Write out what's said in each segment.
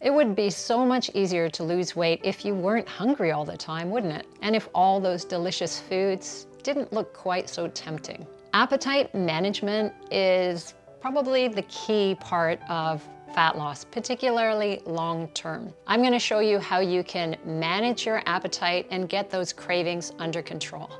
It would be so much easier to lose weight if you weren't hungry all the time, wouldn't it? And if all those delicious foods didn't look quite so tempting. Appetite management is probably the key part of fat loss, particularly long term. I'm going to show you how you can manage your appetite and get those cravings under control.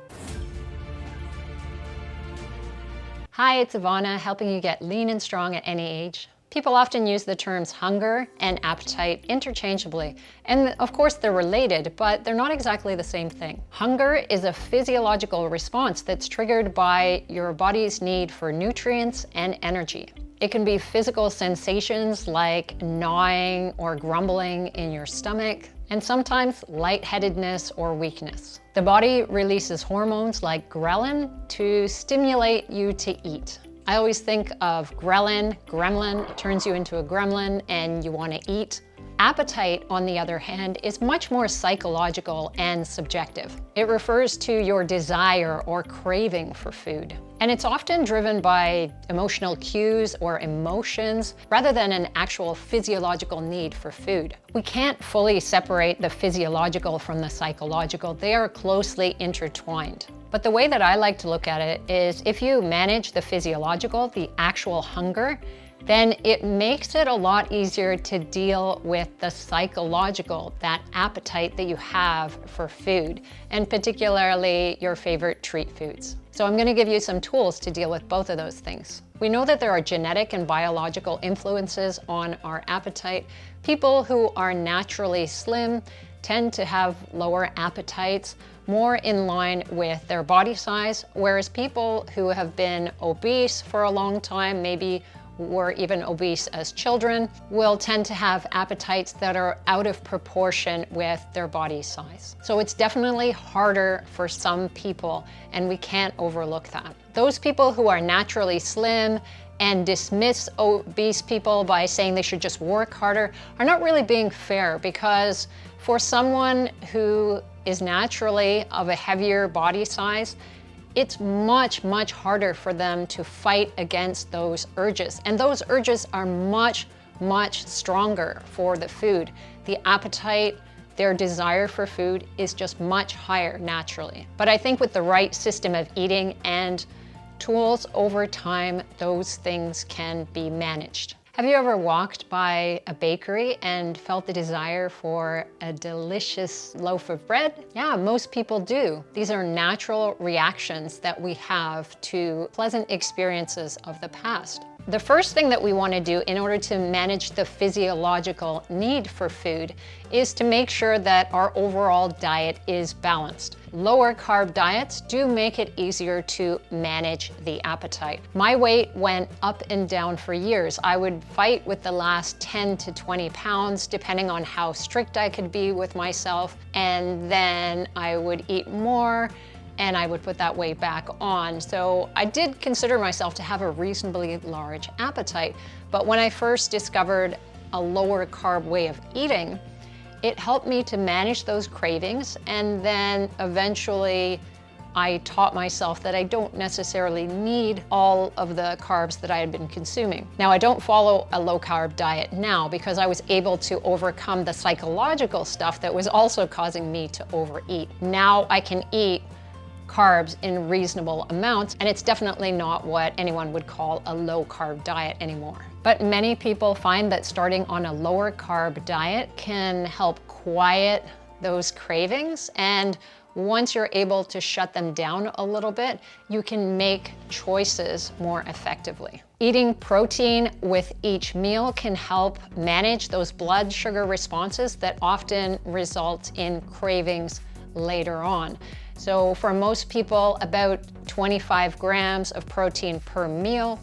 Hi, it's Ivana, helping you get lean and strong at any age. People often use the terms hunger and appetite interchangeably, and of course they're related, but they're not exactly the same thing. Hunger is a physiological response that's triggered by your body's need for nutrients and energy. It can be physical sensations like gnawing or grumbling in your stomach, and sometimes lightheadedness or weakness. The body releases hormones like ghrelin to stimulate you to eat. I always think of ghrelin, gremlin, turns you into a gremlin and you want to eat. Appetite, on the other hand, is much more psychological and subjective. It refers to your desire or craving for food. And it's often driven by emotional cues or emotions rather than an actual physiological need for food. We can't fully separate the physiological from the psychological. They are closely intertwined. But the way that I like to look at it is if you manage the physiological, the actual hunger, then it makes it a lot easier to deal with the psychological, that appetite that you have for food, and particularly your favorite treat foods. So I'm going to give you some tools to deal with both of those things. We know that there are genetic and biological influences on our appetite. People who are naturally slim tend to have lower appetites, more in line with their body size, whereas people who have been obese for a long time, maybe were even obese as children, will tend to have appetites that are out of proportion with their body size. So it's definitely harder for some people, and we can't overlook that. Those people who are naturally slim and dismiss obese people by saying they should just work harder are not really being fair, because for someone who is naturally of a heavier body size, it's much, much harder for them to fight against those urges. And those urges are much, much stronger for the food. The appetite, their desire for food is just much higher naturally. But I think with the right system of eating and tools over time, those things can be managed. Have you ever walked by a bakery and felt the desire for a delicious loaf of bread? Yeah, most people do. These are natural reactions that we have to pleasant experiences of the past. The first thing that we want to do in order to manage the physiological need for food is to make sure that our overall diet is balanced. Lower carb diets do make it easier to manage the appetite. My weight went up and down for years. I would fight with the last 10 to 20 pounds depending on how strict I could be with myself, and then I would eat more and I would put that weight back on. So I did consider myself to have a reasonably large appetite, but when I first discovered a lower carb way of eating, it helped me to manage those cravings, and then eventually I taught myself that I don't necessarily need all of the carbs that I had been consuming. Now, I don't follow a low-carb diet now because I was able to overcome the psychological stuff that was also causing me to overeat. Now I can eat carbs in reasonable amounts, and it's definitely not what anyone would call a low-carb diet anymore. But many people find that starting on a lower carb diet can help quiet those cravings, and once you're able to shut them down a little bit, you can make choices more effectively. Eating protein with each meal can help manage those blood sugar responses that often result in cravings later on. So for most people, about 25 grams of protein per meal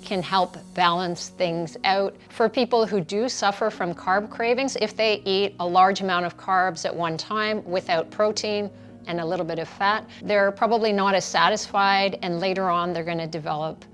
can help balance things out. For people who do suffer from carb cravings, if they eat a large amount of carbs at one time without protein and a little bit of fat, they're probably not as satisfied, and later on they're going to develop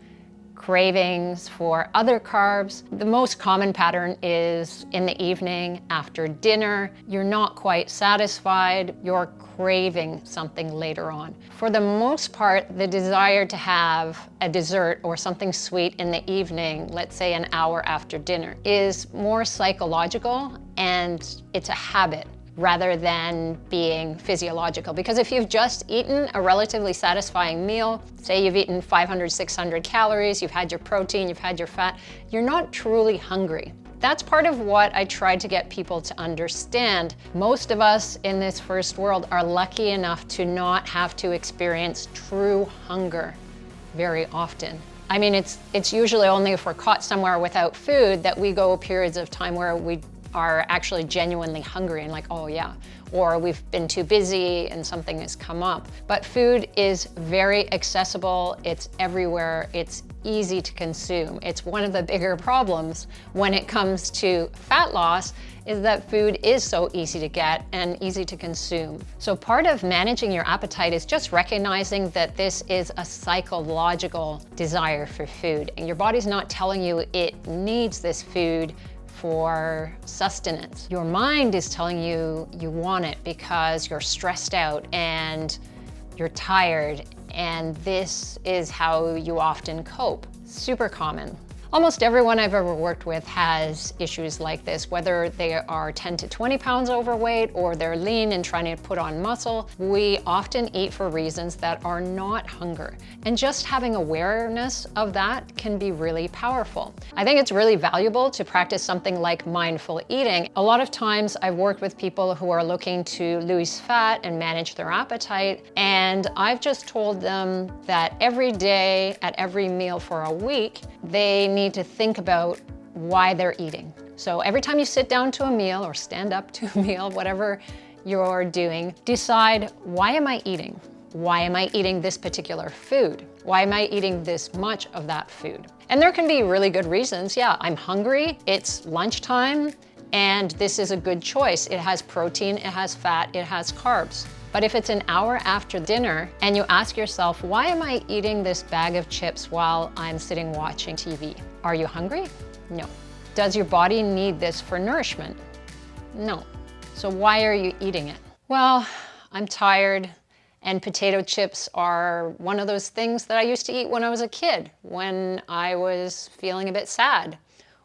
cravings for other carbs. The most common pattern is in the evening after dinner. You're not quite satisfied, you're craving something later on. For the most part, the desire to have a dessert or something sweet in the evening, let's say an hour after dinner, is more psychological, and it's a habit rather than being physiological. Because if you've just eaten a relatively satisfying meal, say you've eaten 500, 600 calories, you've had your protein, you've had your fat, you're not truly hungry. That's part of what I tried to get people to understand. Most of us in this first world are lucky enough to not have to experience true hunger very often. I mean, it's usually only if we're caught somewhere without food that we go periods of time where we are actually genuinely hungry and like, oh yeah, or we've been too busy and something has come up. But food is very accessible, it's everywhere, it's easy to consume. It's one of the bigger problems when it comes to fat loss is that food is so easy to get and easy to consume. So part of managing your appetite is just recognizing that this is a psychological desire for food, and your body's not telling you it needs this food for sustenance. Your mind is telling you you want it because you're stressed out and you're tired, and this is how you often cope. Super common. Almost everyone I've ever worked with has issues like this, whether they are 10 to 20 pounds overweight or they're lean and trying to put on muscle. We often eat for reasons that are not hunger. And just having awareness of that can be really powerful. I think it's really valuable to practice something like mindful eating. A lot of times I've worked with people who are looking to lose fat and manage their appetite, and I've just told them that every day at every meal for a week, they need to think about why they're eating. So every time you sit down to a meal or stand up to a meal, whatever you're doing, decide, why am I eating? Why am I eating this particular food? Why am I eating this much of that food? And there can be really good reasons. Yeah, I'm hungry, it's lunchtime, and this is a good choice. It has protein, it has fat, it has carbs. But if it's an hour after dinner and you ask yourself, why am I eating this bag of chips while I'm sitting watching TV? Are you hungry? No. Does your body need this for nourishment? No. So why are you eating it? Well, I'm tired, and potato chips are one of those things that I used to eat when I was a kid, when I was feeling a bit sad,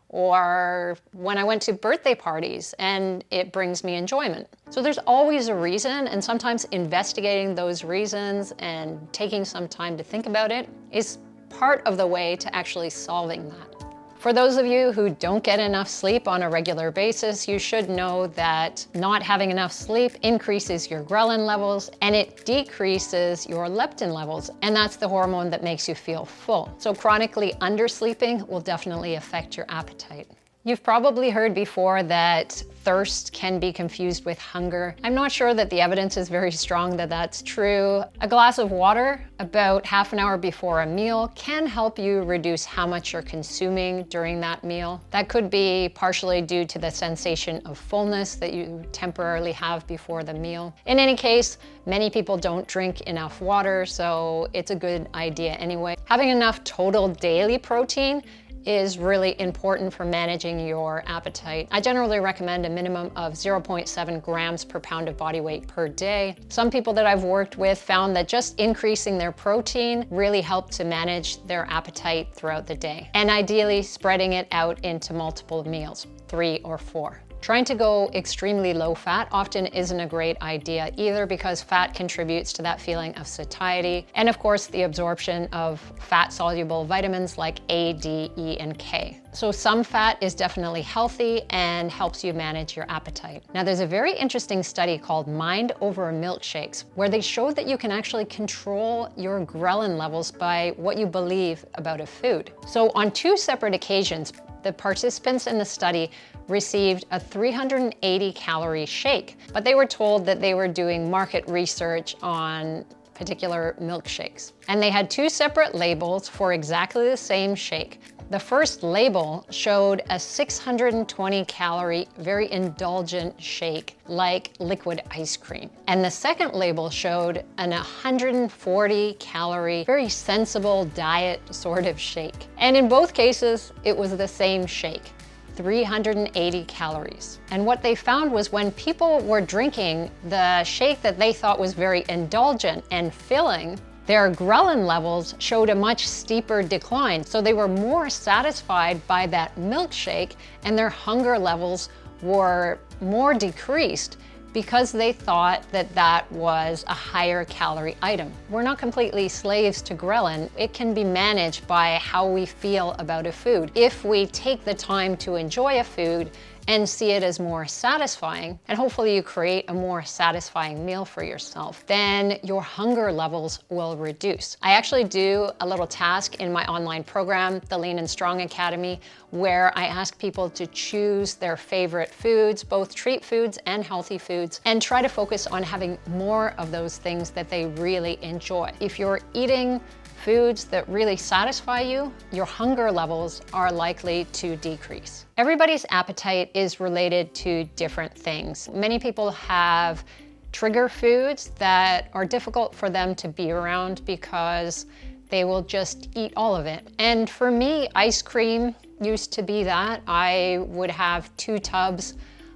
or when I went to birthday parties and it brings me enjoyment. So there's always a reason, and sometimes investigating those reasons and taking some time to think about it is part of the way to actually solving that. For those of you who don't get enough sleep on a regular basis, you should know that not having enough sleep increases your ghrelin levels and it decreases your leptin levels, and that's the hormone that makes you feel full. So chronically undersleeping will definitely affect your appetite. You've probably heard before that thirst can be confused with hunger. I'm not sure that the evidence is very strong that that's true. A glass of water about half an hour before a meal can help you reduce how much you're consuming during that meal. That could be partially due to the sensation of fullness that you temporarily have before the meal. In any case, many people don't drink enough water, so it's a good idea anyway. Having enough total daily protein is really important for managing your appetite. I generally recommend a minimum of 0.7 grams per pound of body weight per day. Some people that I've worked with found that just increasing their protein really helped to manage their appetite throughout the day. And ideally spreading it out into multiple meals, 3 or 4. Trying to go extremely low fat often isn't a great idea either, because fat contributes to that feeling of satiety, and of course the absorption of fat-soluble vitamins like A, D, E, and K. So some fat is definitely healthy and helps you manage your appetite. Now there's a very interesting study called Mind Over Milkshakes, where they showed that you can actually control your ghrelin levels by what you believe about a food. So on 2 separate occasions, the participants in the study received a 380 calorie shake, but they were told that they were doing market research on particular milkshakes. And they had 2 separate labels for exactly the same shake. The first label showed a 620 calorie, very indulgent shake like liquid ice cream. And the second label showed an 140 calorie, very sensible diet sort of shake. And in both cases, it was the same shake. 380 calories. And what they found was when people were drinking the shake that they thought was very indulgent and filling, their ghrelin levels showed a much steeper decline. So they were more satisfied by that milkshake and their hunger levels were more decreased because they thought that that was a higher calorie item. We're not completely slaves to ghrelin. It can be managed by how we feel about a food. If we take the time to enjoy a food and see it as more satisfying, and hopefully you create a more satisfying meal for yourself, then your hunger levels will reduce. I actually do a little task in my online program, the Lean and Strong Academy, where I ask people to choose their favorite foods, both treat foods and healthy foods, and try to focus on having more of those things that they really enjoy. If you're eating foods that really satisfy you, your hunger levels are likely to decrease. Everybody's appetite is related to different things. Many people have trigger foods that are difficult for them to be around because they will just eat all of it. And for me, ice cream used to be that. I would have 2 tubs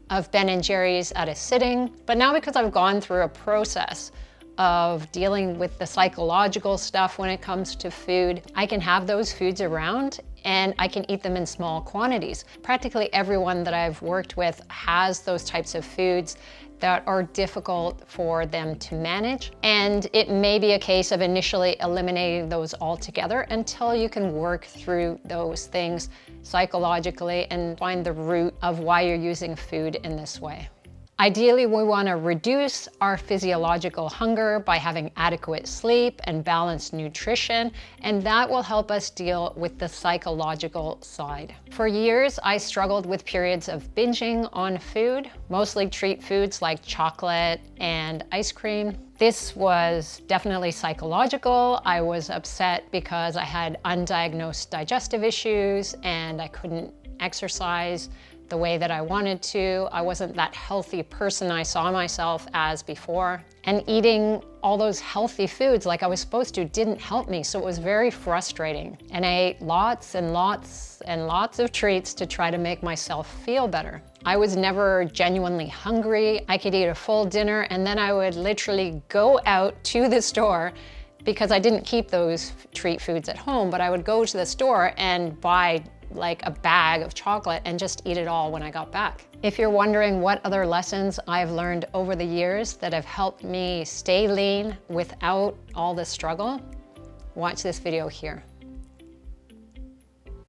of Ben & Jerry's at a sitting, but now because I've gone through a process of dealing with the psychological stuff when it comes to food, I can have those foods around and I can eat them in small quantities. Practically everyone that I've worked with has those types of foods that are difficult for them to manage. And it may be a case of initially eliminating those altogether until you can work through those things psychologically and find the root of why you're using food in this way. Ideally, we want to reduce our physiological hunger by having adequate sleep and balanced nutrition, and that will help us deal with the psychological side. For years, I struggled with periods of binging on food, mostly treat foods like chocolate and ice cream. This was definitely psychological. I was upset because I had undiagnosed digestive issues and I couldn't exercise the way that I wanted to. I wasn't that healthy person I saw myself as before. And eating all those healthy foods like I was supposed to didn't help me, so it was very frustrating. And I ate lots and lots and lots of treats to try to make myself feel better. I was never genuinely hungry. I could eat a full dinner and then I would literally go out to the store because I didn't keep those treat foods at home, but I would go to the store and buy like a bag of chocolate and just eat it all when I got back. If you're wondering what other lessons I've learned over the years that have helped me stay lean without all the struggle, watch this video here.